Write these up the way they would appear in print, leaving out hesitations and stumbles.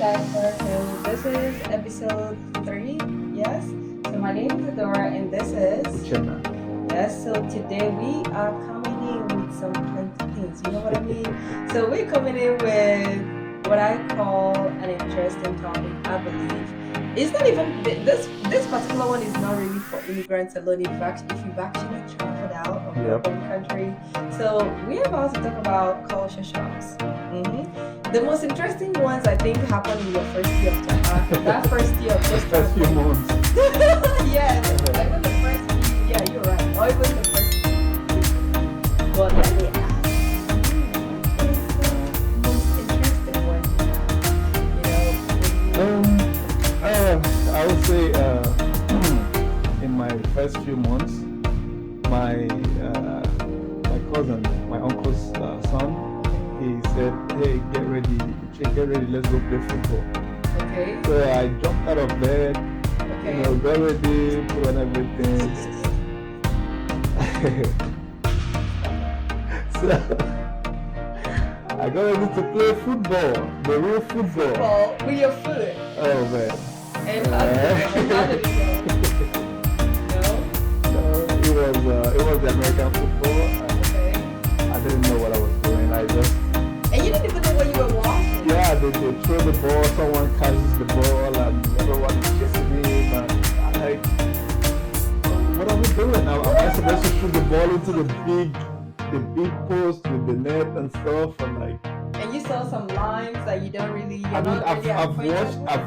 Diaspora Tales. This is episode 3. Yes. So my name is Adora, and this is Uchenna. Yes. So today we are coming in with some plenty things. You know what I mean? So we're coming in with what I call an interesting topic. I believe it's not even this particular one is not really for immigrants alone. If you've actually traveled out of your home country, so we are about to talk about culture shocks. The most interesting ones I think happen in your first year of that first year of just First few months. yeah, even the first few, yeah, you're right. Or even the first few. But let me ask you, what is the most interesting one you have? I would say in my first few months, my cousin, my uncle's son, he said, "Hey, get ready, let's go play football." Okay. So I jumped out of bed, Okay. got ready, put on everything. So I got ready to play football, the real football. With your foot. Oh man. And how did it No, it was the American football. Okay. I didn't know what I was doing. And you didn't even know what you were watching. Yeah, they throw the ball, someone catches the ball, and everyone is chasing him. And I'm like, what are we doing now? Am I supposed to shoot the ball into the big post with the net and stuff? And like. And you saw some lines that you don't really. I've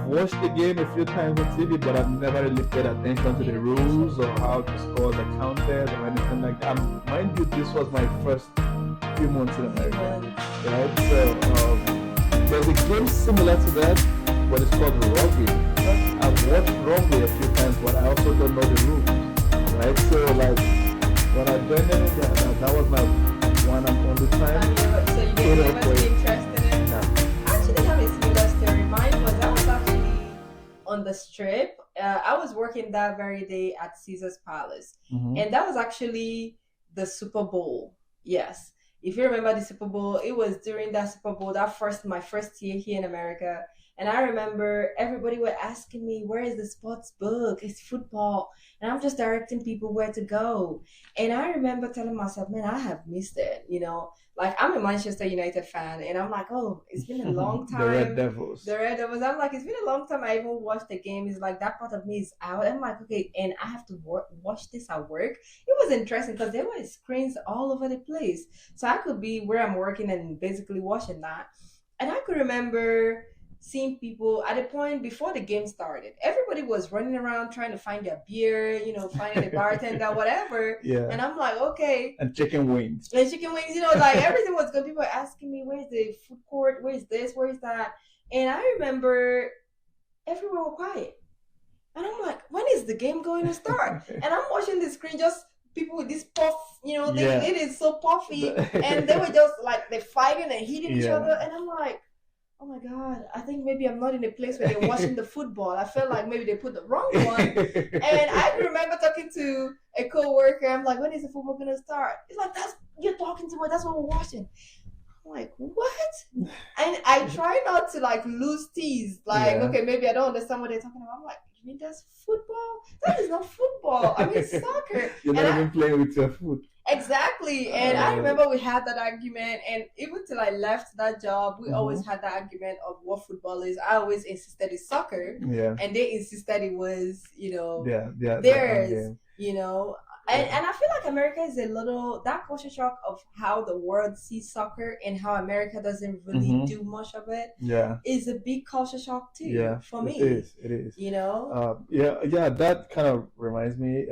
watched the game a few times on TV, but I've never really paid attention to the rules or how the scores are counted or anything like that. Mind you, this was my first few months in America, right? So there's a game similar to that, but it's called rugby. I've watched rugby a few times, but I also don't know the rules, right? So like when I joined in, that was my one and only time. So you didn't ever be interested in it? No. I actually have a similar story. Mine was I was actually on the strip. I was working that very day at Caesar's Palace, and that was actually the Super Bowl. Yes. If you remember the Super Bowl, it was during that Super Bowl, my first year here in America. And I remember everybody were asking me, where is the sports book? It's football. And I'm just directing people where to go. And I remember telling myself, man, I have missed it. Like I'm a Manchester United fan. And I'm like, oh, it's been a long time. The Red Devils. I'm like, it's been a long time I even watched the game. It's like that part of me is out. I'm like, okay, and I have to watch this at work. It was interesting because there were screens all over the place. So I could be where I'm working and basically watching that. And I could remember seeing people at a point before the game started. Everybody was running around trying to find their beer, finding the bartender, whatever. Yeah. And I'm like, okay. And chicken wings. Like everything was good. People were asking me, where's the food court? Where's this? Where's that? And I remember everyone was quiet. And I'm like, when is the game going to start? And I'm watching the screen, just people with this puff, it is so puffy. And they were just like, they're fighting and hitting each other. And I'm like, oh my God, I think maybe I'm not in a place where they're watching the football. I felt like maybe they put the wrong one. And I remember talking to a co-worker. I'm like, when is the football going to start? It's like, you're talking too much. That's what we're watching. I'm like, what? And I try not to like lose tease. Like, okay, maybe I don't understand what they're talking about. I'm like, you mean that's football? That is not football. I mean, soccer. You're not even playing with your foot. Exactly. And I remember we had that argument, and even till I left that job, we always had that argument of what football is. I always insisted it's soccer. Yeah. And they insisted it was, theirs, And I feel like America is that culture shock of how the world sees soccer and how America doesn't really do much of it. Yeah. Is a big culture shock too. Yeah. For me. It is. That kind of reminds me,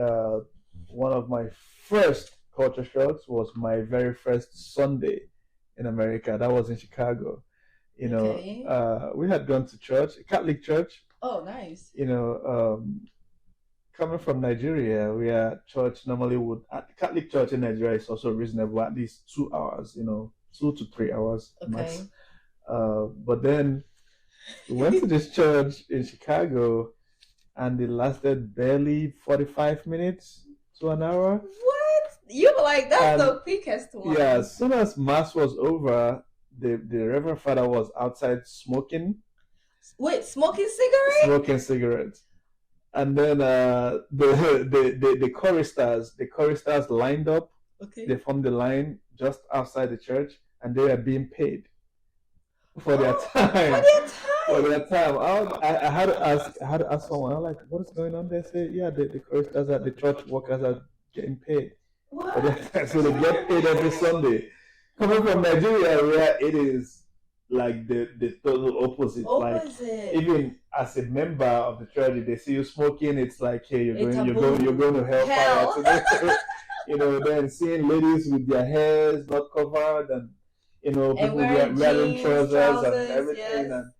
one of my first culture shocks was my very first Sunday in America. That was in Chicago. We had gone to church, a Catholic church. Oh, nice. Coming from Nigeria, we are church normally at the Catholic church in Nigeria is also reasonable, at least 2 hours, 2 to 3 hours max. But then we went to this church in Chicago, and it lasted barely 45 minutes to an hour. What? You were like, that's the quickest one. Yeah, as soon as mass was over, the Reverend Father was outside smoking. Wait, smoking cigarette? Smoking cigarettes. And then the choristers lined up. Okay. They formed the line just outside the church, and they are being paid for their time. For their For time. their time. I had to ask someone. I'm like, what is going on? They say, yeah, the choristers at the church workers are getting paid for their time, so they get paid every Sunday. Coming from Nigeria, where it is like the total opposite. Like even as a member of the church, if they see you smoking, it's like, hey, you're going to hellfire today. You know, then seeing ladies with their hairs not covered, and you know, people wearing trousers and everything, yes. And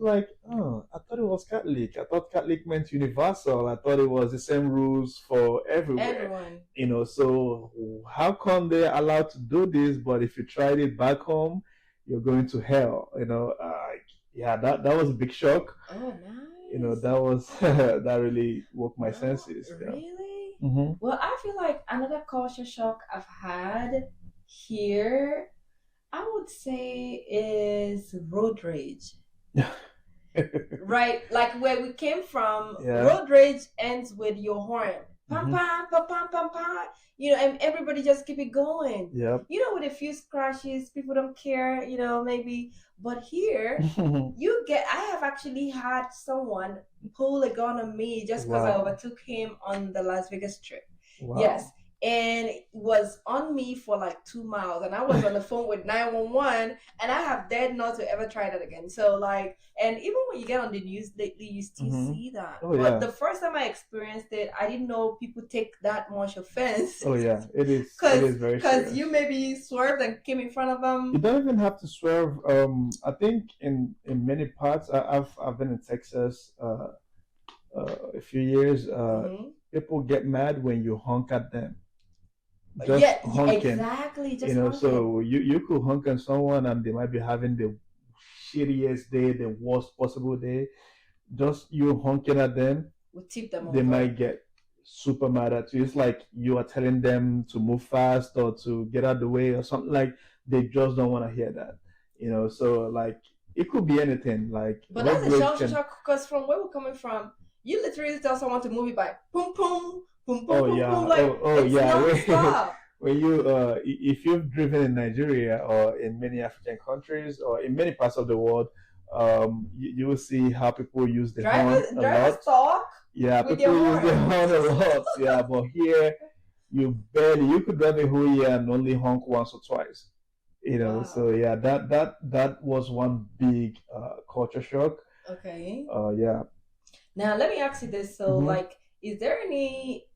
like, oh, I thought it was Catholic. I thought Catholic meant universal. I thought it was the same rules for everywhere. Everyone. You know, so how come they're allowed to do this, but if you tried it back home, you're going to hell? You know, yeah, that was a big shock. Oh, nice. You know, that was that really woke my senses. Really? Yeah. Mm-hmm. Well, I feel like another culture shock I've had here, I would say, is road rage. Right, like where we came from, road rage ends with your horn. Pam, pam, pam, pam, pam, pam. You know, and everybody just keep it going. Yep. You know, with a few scratches, people don't care, you know, maybe. But here, I have actually had someone pull a gun on me just because I overtook him on the Las Vegas trip. Wow. Yes. And it was on me for like 2 miles, and I was on the phone with 911, and I have dared not to ever try that again. So like, and even when you get on the news lately, you still see that. Oh, but the first time I experienced it, I didn't know people take that much offense. Oh yeah, it is. It is very serious. Because you maybe swerved and came in front of them. You don't even have to swerve. I think in many parts, I've been in Texas a few years. People get mad when you honk at them. Just honking. Exactly. Just you know, honking. so you could honk at someone and they might be having the shittiest day, the worst possible day. Just you honking at them, will tip them they over. might get super mad at you. It's like you are telling them to move fast or to get out of the way or something. Like they just don't want to hear that. You know, so like it could be anything. Like, but that's a shock because from where we're coming from, you literally tell someone to move it by boom boom. Boom, boom, boom, boom, like, when you if you've driven in Nigeria or in many African countries or in many parts of the world, you will see how people use the horn a lot. Talk. Yeah, people use the horn a lot. Yeah, but here you could drive a whole year and only honk once or twice. You know, so yeah, that was one big culture shock. Okay. Yeah. Now let me ask you this: so, like, is there anything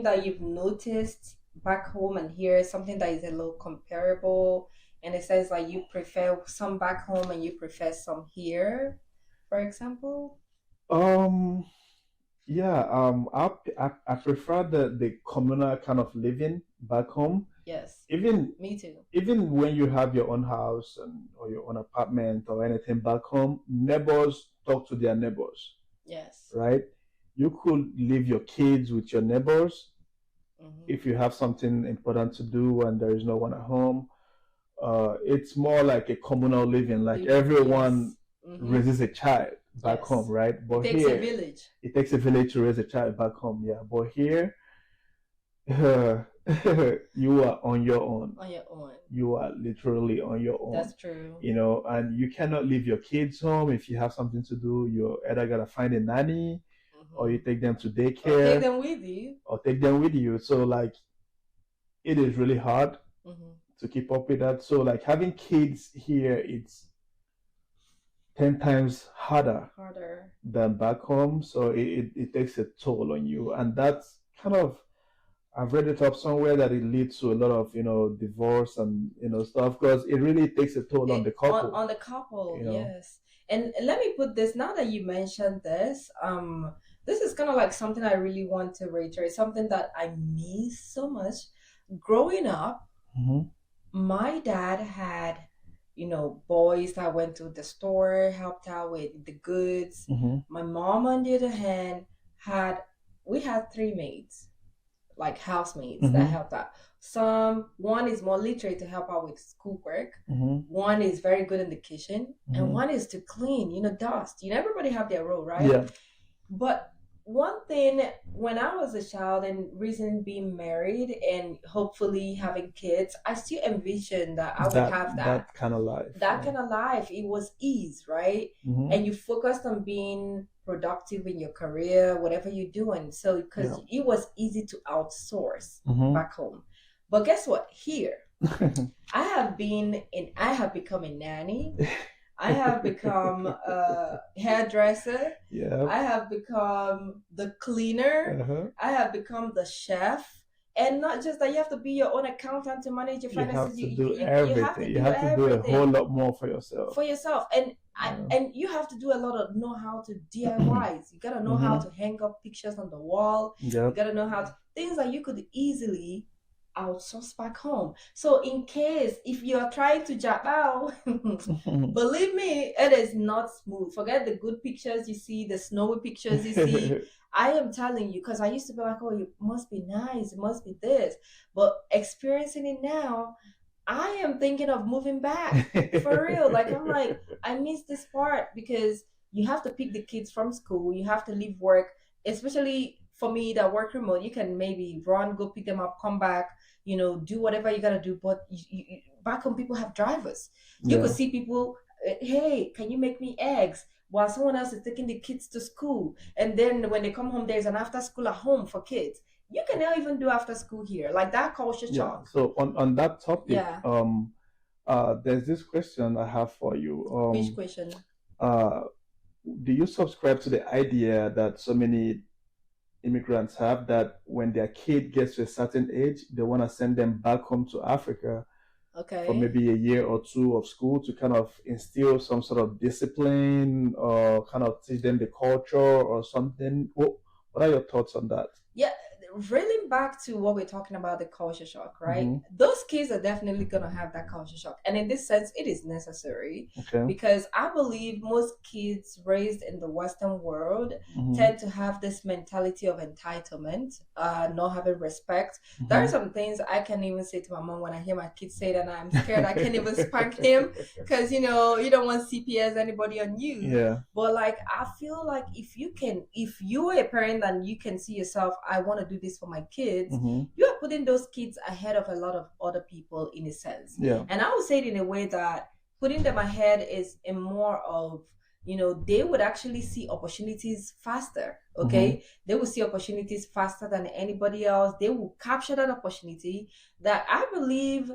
that you've noticed back home and here, something that is a little comparable, and it says like you prefer some back home and you prefer some here, for example? Yeah. I prefer the communal kind of living back home. Yes. Even me too. Even when you have your own house or your own apartment or anything back home, neighbors talk to their neighbors. Yes. Right? You could leave your kids with your neighbors if you have something important to do and there is no one at home. It's more like a communal living, like everyone raises a child back home, right? But it takes a village. It takes a village to raise a child back home, yeah. But here, you are on your own. On your own. You are literally on your own. That's true. You know, and you cannot leave your kids home. If you have something to do, you're either gotta find a nanny or you take them to daycare. Or take them with you. So like, it is really hard to keep up with that. So like having kids here, it's 10 times harder than back home. So it takes a toll on you. And that's kind of, I've read it up somewhere that it leads to a lot of, you know, divorce and, you know, stuff, because it really takes a toll on the couple. On the couple, you know? Yes. And let me put this, now that you mentioned this, this is kind of like something I really want to reiterate, something that I miss so much. Growing up, my dad had, you know, boys that went to the store, helped out with the goods. My mom, on the other hand, we had 3 maids. like housemates that helped out. One is more literate to help out with schoolwork. One is very good in the kitchen, and one is to clean, dust. Everybody have their role, right? Yeah. But one thing, when I was a child and recently being married and hopefully having kids, I still envisioned that I would have that kind of life. That kind of life. It was ease, right? And you focused on being productive in your career, whatever you're doing. So, because it was easy to outsource back home. But guess what? Here, I have become a nanny. I have become a hairdresser. Yeah. I have become the cleaner. I have become the chef. And not just that, you have to be your own accountant to manage your finances. You have to do everything. You have to do a whole lot more for yourself. And you have to do a lot of know how to DIYs. You gotta know how to hang up pictures on the wall. You gotta know how to things that you could easily outsource back home. So in case if you're trying to jump out, believe me, it is not smooth. Forget the good pictures you see, the snowy pictures you see. I am telling you, because I used to be like, oh, it must be nice, it must be this. But experiencing it now, I am thinking of moving back for real. Like, I'm like, I miss this part, because you have to pick the kids from school, you have to leave work, especially for me that work remote. You can maybe run, go pick them up, come back, do whatever you gotta do. But back home, people have drivers. You could see people, hey, can you make me eggs? While someone else is taking the kids to school. And then when they come home, there's an after school at home for kids. You can now even do after school here, like that culture shock. So on that topic, there's this question I have for you. Which question? Do you subscribe to the idea that so many immigrants have, that when their kid gets to a certain age, they want to send them back home to Africa for maybe a year or two of school to kind of instill some sort of discipline or kind of teach them the culture or something? What are your thoughts on that? Yeah, reeling back to what we're talking about, the culture shock, right? Those kids are definitely going to have that culture shock. And in this sense, it is necessary, because I believe most kids raised in the Western world tend to have this mentality of entitlement, not having respect. There are some things I can't even say to my mom when I hear my kids say that, and I'm scared I can't even spank him, because, you don't want CPS anybody on you. Yeah. But like, I feel like if you are a parent and you can see yourself, I want to do this for my kids, you are putting those kids ahead of a lot of other people, in a sense. Yeah. And I would say it in a way that putting them ahead is a more of, they would actually see opportunities faster. Okay. They will see opportunities faster than anybody else. They will capture that opportunity. That I believe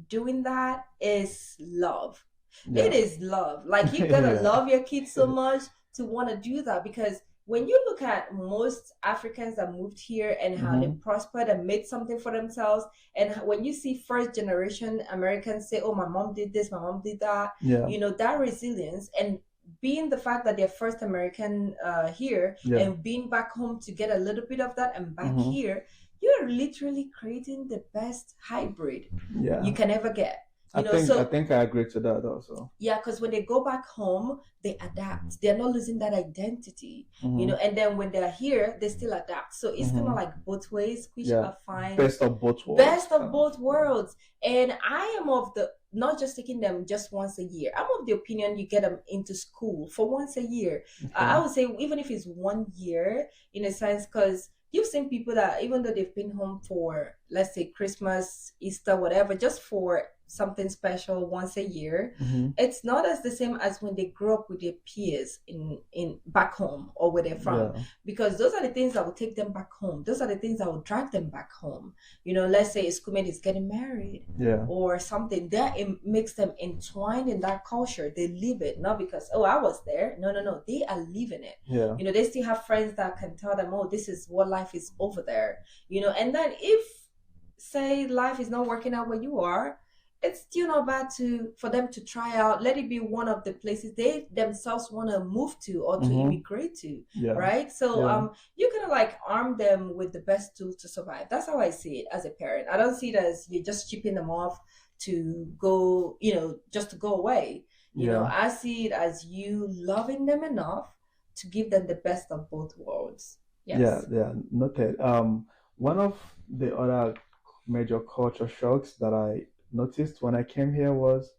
doing that is love. Yeah. It is love. Like, you gotta love your kids so much to want to do that, because when you look at most Africans that moved here and how they prospered and made something for themselves, and when you see first generation Americans say, oh, my mom did this, my mom did that, that resilience, and being the fact that they're first American here and being back home to get a little bit of that and back here, you're literally creating the best hybrid you can ever get. I think I agree to that also. Yeah, because when they go back home, they adapt. They're not losing that identity, and then when they're here, they still adapt. So it's kind of like both ways, which I find best of both worlds. Best of both worlds. And I am of the, not just taking them just once a year. I'm of the opinion you get them into school for once a year. I would say even if it's 1 year, in a sense, because you've seen people that even though they've been home for, let's say, Christmas, Easter, whatever, just for something special once a year, it's not as the same as when they grow up with their peers in back home or where they're from, because those are the things that will take them back home. Those are the things that will drag them back home. Let's say a schoolmate is getting married or something, that it makes them entwined in that culture. They live it, not because, oh, I was there. No, they are living it. They still have friends that can tell them, oh, this is what life is over there. And then if, say, life is not working out where you are, it's still not bad for them to try out. Let it be one of the places they themselves want to move to or to immigrate to, right? So you kind of like arm them with the best tools to survive. That's how I see it as a parent. I don't see it as you're just chipping them off to go, just to go away. I see it as you loving them enough to give them the best of both worlds. Yes. Yeah, noted. one of the other major culture shocks that I noticed when I came here was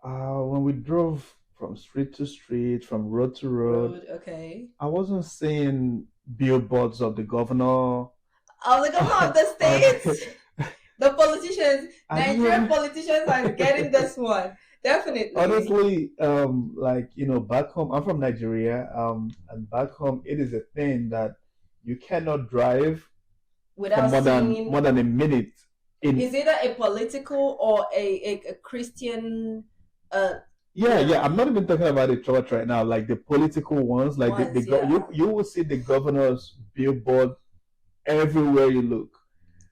when we drove from street to street, from road to road. Road, okay. I wasn't seeing billboards of the governor. Oh, the governor of the states, the politicians, I Nigerian didn't. politicians are getting this one. Definitely. Honestly, like back home, I'm from Nigeria, and back home, it is a thing that you cannot drive for Without seeing, more than a minute in. is either a political or a Christian, uh, Yeah, yeah. I'm not even talking about the church right now, like the political ones, like ones, yeah. you will see the governor's billboard everywhere you look,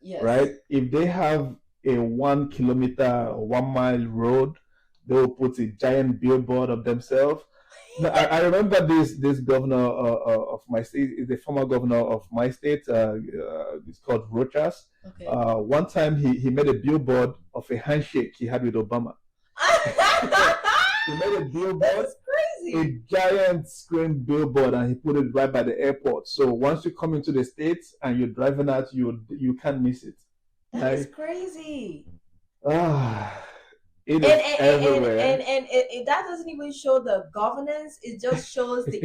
Yes. right? If they have a 1 kilometer or 1 mile road, they will put a giant billboard of themselves. No, I remember this governor of my state is the former governor of my state. It's called Rochas. Okay. One time he made a billboard of a handshake he had with Obama. He made a billboard, That's crazy. a giant screen billboard, and he put it right by the airport. So once you come into the States and you're driving out, you can't miss it. That is crazy. It is everywhere. And that doesn't even show the governance. It just shows the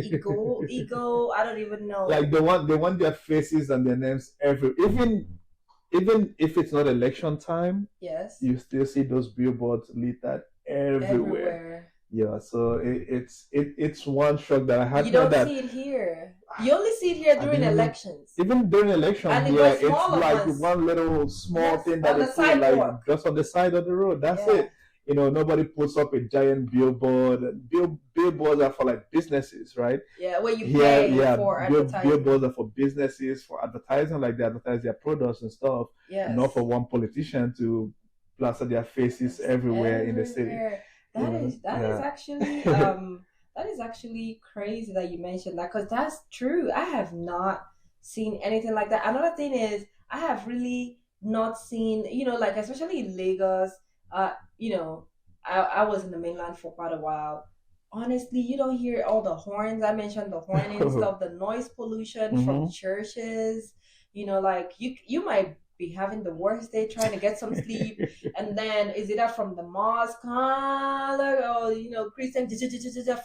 ego. I don't even know. Like they want their faces and their names even if it's not election time. Yes. You still see those billboards littered everywhere. Yeah, so it's one shock that I had. You don't see it here. You only see it here during elections. Even during elections, and yeah, it's like one little small thing that they put like just on the side of the road. That's it. Nobody puts up a giant billboard. Billboards are for like businesses, right? Yeah, where you pay for advertising. Billboards are for businesses, for advertising, like they advertise their products and stuff. Yes. Not for one politician to plaster their faces everywhere in the city. That is actually crazy that you mentioned that, because that's true. I have not seen anything like that. Another thing is I have really not seen, like especially in Lagos. I was in the mainland for quite a while. Honestly, you don't hear all the horns. I mentioned the horning stuff, the noise pollution from churches. Like you might be having the worst day trying to get some sleep, and then is it up from the mosque, Christian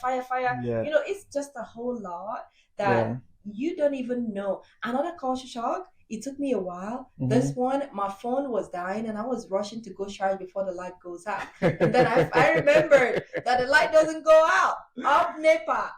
fire. Yeah. It's just a whole lot that you don't even know. Another culture shock. It took me a while. This one, my phone was dying and I was rushing to go charge before the light goes out. And then I remembered that the light doesn't go out. Up NEPA.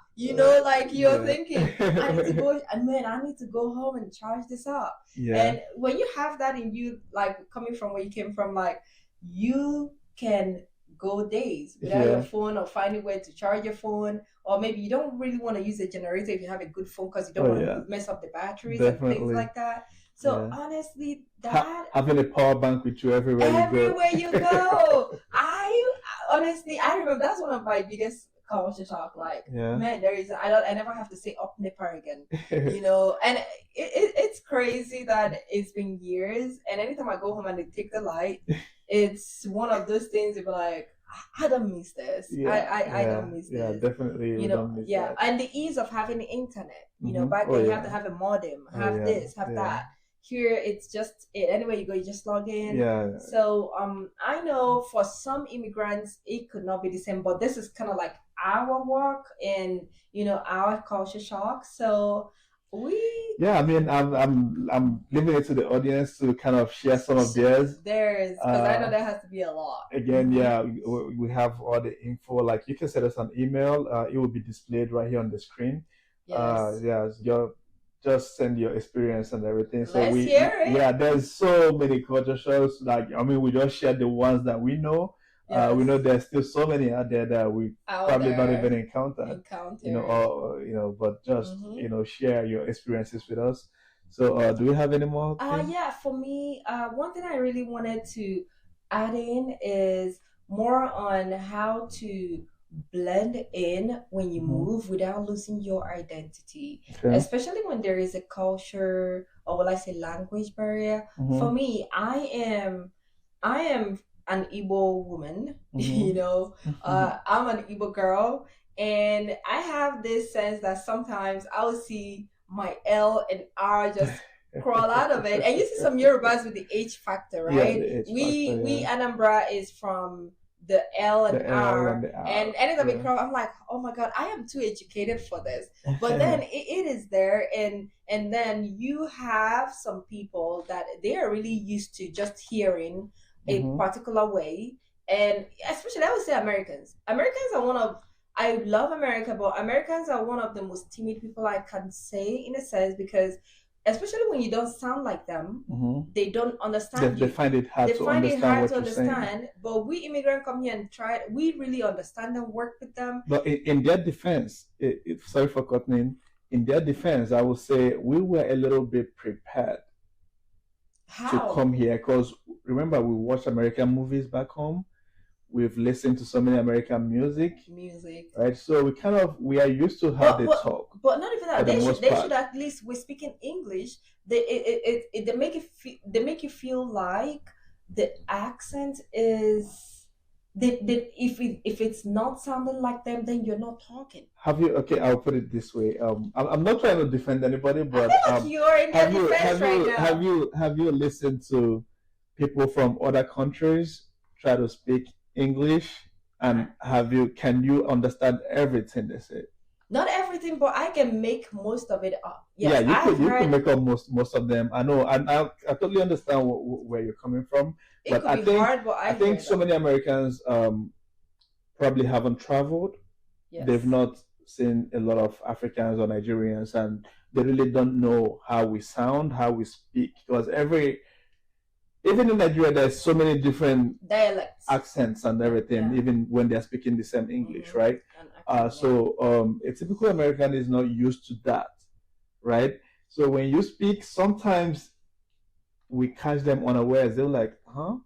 Like you're thinking, I need to go, and man, I need to go home and charge this up. Yeah. And when you have that in you, like coming from where you came from, like you can go days without your phone or finding where to charge your phone. Or maybe you don't really want to use a generator if you have a good phone because you don't want to mess up the batteries and things like that. So honestly, that having a power bank with you everywhere you go. I remember that's one of my biggest culture shock. Like, man, I never have to say up nipper again. And it's crazy that it's been years. And anytime I go home and they take the light, it's one of those things. You'll be like, I don't miss this. I don't miss this. Yeah, definitely. Don't miss that. And the ease of having the internet. Back then you have to have a modem, have this, have that. Here it's just anywhere you go, you just log in. Yeah. So I know for some immigrants it could not be the same, but this is kind of like our work and our culture shock. So I mean, I'm leaving it to the audience to kind of share some of theirs. Because I know there has to be a lot. Again, we have all the info. Like you can send us an email. It will be displayed right here on the screen. Yes. Just send your experience and everything. So Let's hear it. Yeah, there's so many culture shocks. Like we just shared the ones that we know. Yes. We know there's still so many out there that we probably not even encountered. But just share your experiences with us. So do we have any more? For me, one thing I really wanted to add in is more on how to blend in when you move without losing your identity, especially when there is a culture, or will I say language barrier. For me, I am an Igbo woman. I'm an Igbo girl, and I have this sense that sometimes I'll see my L and R just crawl out of it. And you see some Yorubas with the H factor, Yeah, right? the H We factor, Anambra is from the L and the L and R, the and R. anytime we Yeah. crawl, I'm like, oh my god, I am too educated for this. But then it is there, and then you have some people that they are really used to just hearing a Mhm. particular way, and especially I would say Americans. Americans are one of I love America, but Americans are one of the most timid people I can say in a sense because especially when you don't sound like them, they don't understand They you. find it hard They to find it understand hard what to you're saying. understand, but we immigrant come here and try. We really understand them, work with them. But in their defense, sorry for cutting in their defense, I would say we were a little bit prepared to How? come here because remember we watched American movies back home. We've listened to so many American music, right? So we are used to how they talk. But not even that. For the They most should part. at least we're speaking English. They make you feel like the accent is if it's not sounding like them, then you're not talking. Have you? Okay, I'll put it this way. I'm not trying to defend anybody, but I feel like you're in their defense right now. Have you listened to people from other countries try to speak English, and can you understand everything they say? Not everything, but I can make most of it up. Yes, yeah, you can make up most of them. I know, and I totally understand where you're coming from. But I think hard, but I think so many Americans probably haven't traveled. Yes. They've not seen a lot of Africans or Nigerians, and they really don't know how we sound, how we speak, because even in Nigeria, there's so many different dialects, accents, and everything. Even when they're speaking the same English, right? So a typical American is not used to that, right? So when you speak, sometimes we catch them unawares. They're like, "Huh?"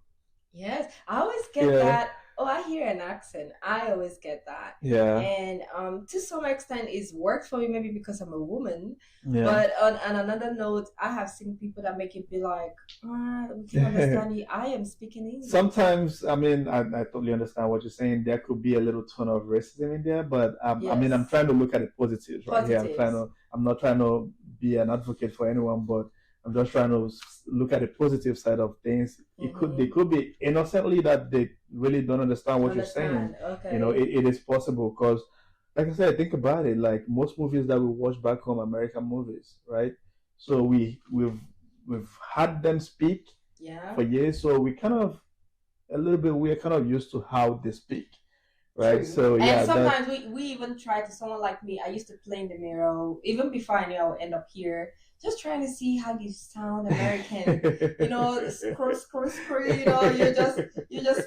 Yes, I always get that. Oh, I hear an accent. I always get that. Yeah. And to some extent, it's worked for me maybe because I'm a woman. Yeah. But on another note, I have seen people that make it be like, we can understand you. I am speaking English. Sometimes, I mean, I totally understand what you're saying. There could be a little tone of racism in there, but yes. I mean, I'm trying to look at the positives right here. I'm not trying to be an advocate for anyone, but I'm just trying to look at the positive side of things. They could be innocently that they really don't understand what you're saying. Okay. You know, it is possible because, like I said, think about it. Like most movies that we watch back home, American movies, right? So we've had them speak for years, so we're kind of used to how they speak. Right. True. So and sometimes we even try to someone like me. I used to play in the mirror even before I knew I would end up here, just trying to see how you sound American. You know, screw. You know, you're just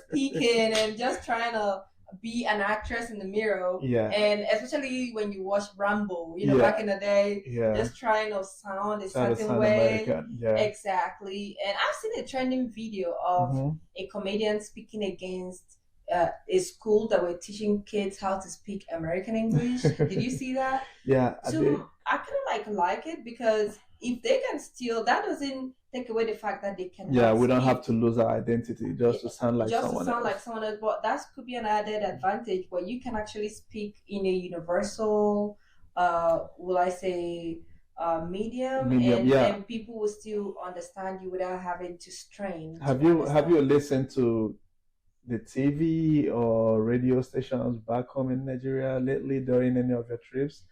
speaking and just trying to be an actress in the mirror. Yeah. And especially when you watch Rambo, you know, back in the day, just trying to sound a certain way. Yeah. Exactly. And I've seen a trending video of a comedian speaking against a school that were teaching kids how to speak American English. Did you see that? Yeah. So I kind of like it because if they can steal, that doesn't take away the fact that they can. Yeah, we don't have to lose our identity just to sound like someone else. But that could be an added advantage where you can actually speak in a universal, will I say, medium and people will still understand you without having to strain. Have you listened to the TV or radio stations back home in Nigeria lately during any of your trips?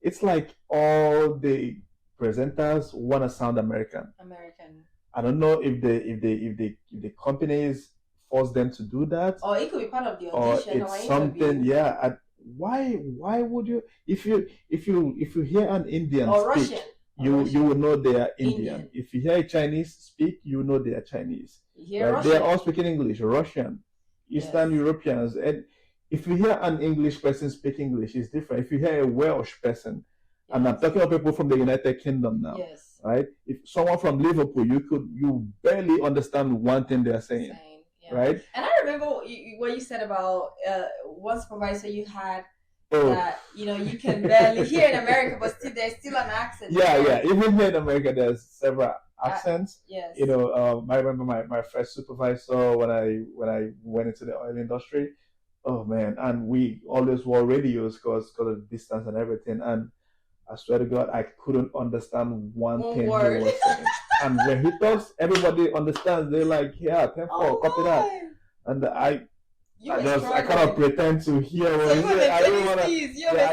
It's like all the presenters want to sound American. I don't know if the companies force them to do that, or it could be part of the audition, or it's something. Yeah. Why would you? If you hear an Indian or speak, Russian, you will know they are Indian. If you hear a Chinese speak, you know they are Chinese. They are all speaking English. Russian, Eastern Europeans, and if you hear an English person speak English, it's different. If you hear a Welsh person, and I'm talking about people from the United Kingdom now, right? If someone from Liverpool, you barely understand one thing they're saying, right? And I remember what you said about one supervisor you had. That you can barely hear in America, but there's still an accent. Yeah. Even here in America, there's several accents. Yes. I remember my first supervisor when I went into the oil industry. Oh man, and we always wore radios because of distance and everything. And I swear to God, I couldn't understand one thing word. he was saying. And when he talks, everybody understands. They're like, yeah, 10 4, copy that. And I kind of pretend to hear what he said. I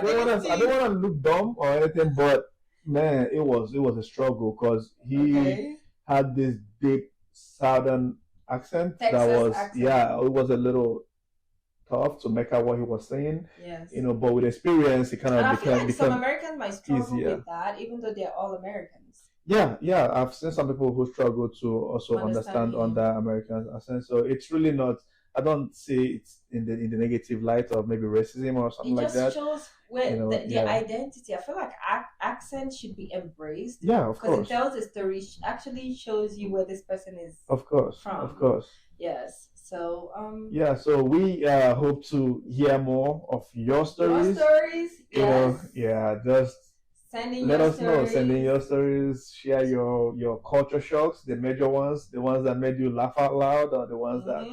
don't want to look dumb or anything, but man, it was a struggle because he had this deep southern accent Texas that was accent. it was a little tough to make out what he was saying. Yes. But with experience, it kind of became some Americans might struggle easier with that, even though they're all Americans. Yeah, I've seen some people who struggle to also understand under American accent. So it's really not. I don't see it in the negative light of maybe racism or something like that. It just shows where their identity. I feel like accent should be embraced. Yeah, of course. Because it tells a story. Actually shows you where this person is. Of course, from. Of course. Yes. So so we hope to hear more of your stories. Yes. Just let us know. Send in your stories. Share your culture shocks, the major ones, the ones that made you laugh out loud, or the ones that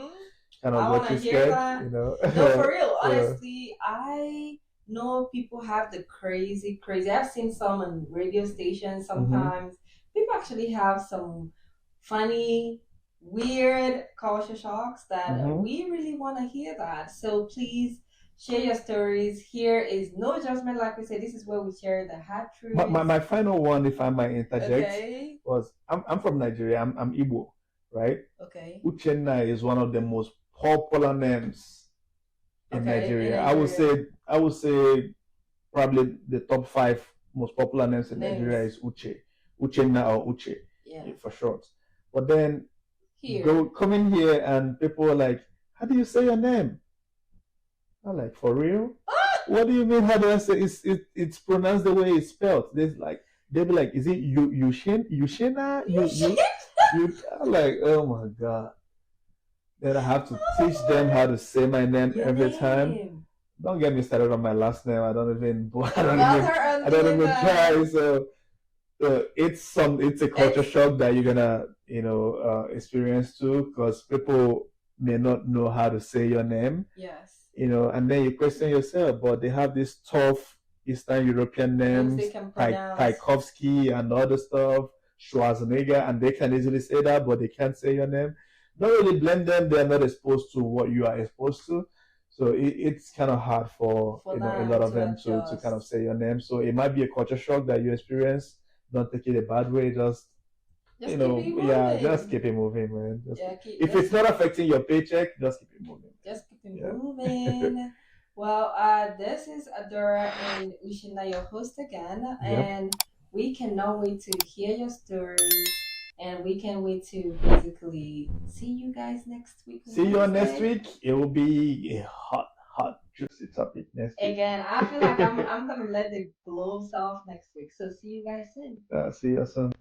kind of got you scared. That. No, for real. Honestly, I know people have the crazy. I've seen some on radio stations sometimes. People actually have some funny, weird culture shocks that we really want to hear that. So please share your stories. Here is no judgment. Like we said, this is where we share the hard truth. My final one, if I might interject, was I'm from Nigeria. I'm Igbo, right? Okay. Uchenna is one of the most popular names in Nigeria. I would say probably the top 5 most popular names in Nigeria is Uchenna or Uche, for short. But then come in here and people are like, how do you say your name? I'm like, for real? What do you mean? How do I say it's pronounced the way it's spelled? They'll be like, is it Yushena? I'm like, oh my God. Then I have to teach them how to say my name every time. Don't get me started on my last name. I don't even try. So it's a culture shock that you're gonna experience too, because people may not know how to say your name. Yes. And then you question yourself, but they have these tough Eastern European names like Tchaikovsky and other stuff, Schwarzenegger, and they can easily say that, but they can't say your name. Don't really blame them. They're not exposed to what you are exposed to. So it's kind of hard for a lot of them to kind of say your name. So it might be a culture shock that you experience. Don't take it a bad way. Just keep it moving, man. If it's not affecting your paycheck, just keep it moving. Just keep it moving. Well, this is Adora and Ushina, your host again, and we cannot wait to hear your stories, and we can't wait to basically see you guys next week. See you next week. It will be a hot, juicy topic next week. Again, I feel like I'm gonna let the gloves off next week. So see you guys soon. See you soon.